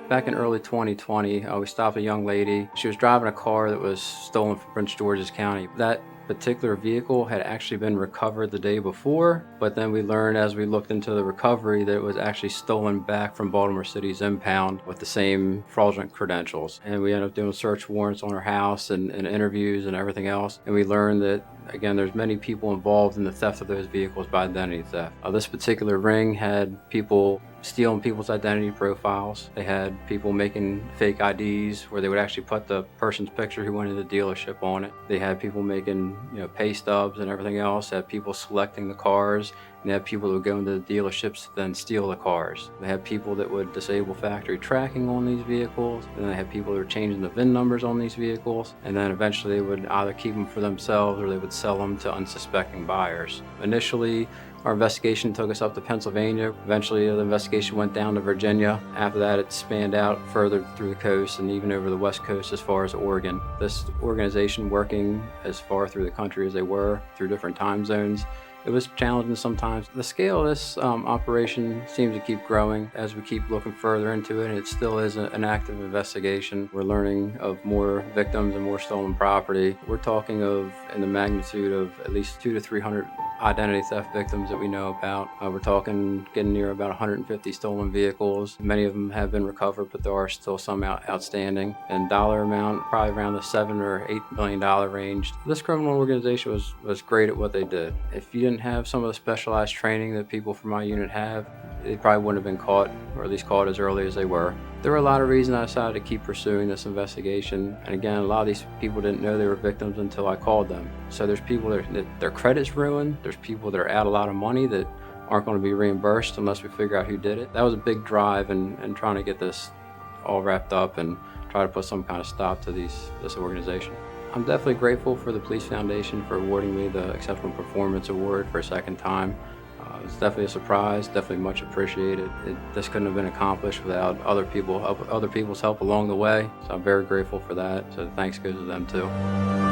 Back in early 2020, we stopped a young lady. She was driving a car that was stolen from Prince George's County. That particular vehicle had actually been recovered the day before, but then we learned as we looked into the recovery that it was actually stolen back from Baltimore City's impound with the same fraudulent credentials. And we ended up doing search warrants on her house and interviews and everything else. And we learned that, again, there's many people involved in the theft of those vehicles by identity theft. This particular ring had people stealing people's identity profiles. They had people making fake IDs where they would actually put the person's picture who went into the dealership on it. They had people making, pay stubs and everything else. They had people selecting the cars, and they had people that would go into the dealerships to then steal the cars. They had people that would disable factory tracking on these vehicles, and they had people that were changing the VIN numbers on these vehicles, and then eventually they would either keep them for themselves or they would sell them to unsuspecting buyers. Initially, our investigation took us up to Pennsylvania. Eventually, the investigation went down to Virginia. After that, it spanned out further through the coast and even over the West Coast as far as Oregon. This organization, working as far through the country as they were, through different time zones, it was challenging sometimes. The scale of this operation seems to keep growing as we keep looking further into it. It still is an active investigation. We're learning of more victims and more stolen property. We're talking of in the magnitude of at least 200 to 300 identity theft victims that we know about. We're talking getting near about 150 stolen vehicles. Many of them have been recovered, but there are still some outstanding. And dollar amount, probably around the $7 or $8 million range. This criminal organization was great at what they did. If you didn't have some of the specialized training that people from my unit have, they probably wouldn't have been caught, or at least caught as early as they were. There were a lot of reasons I decided to keep pursuing this investigation. And again, a lot of these people didn't know they were victims until I called them. So there's people that their credit's ruined. There's people that are out a lot of money that aren't going to be reimbursed unless we figure out who did it. That was a big drive in trying to get this all wrapped up and try to put some kind of stop to this organization. I'm definitely grateful for the Police Foundation for awarding me the Exceptional Performance Award for a second time. It's definitely a surprise, definitely much appreciated. This couldn't have been accomplished without other people's help along the way, so I'm very grateful for that. So thanks goes to them too.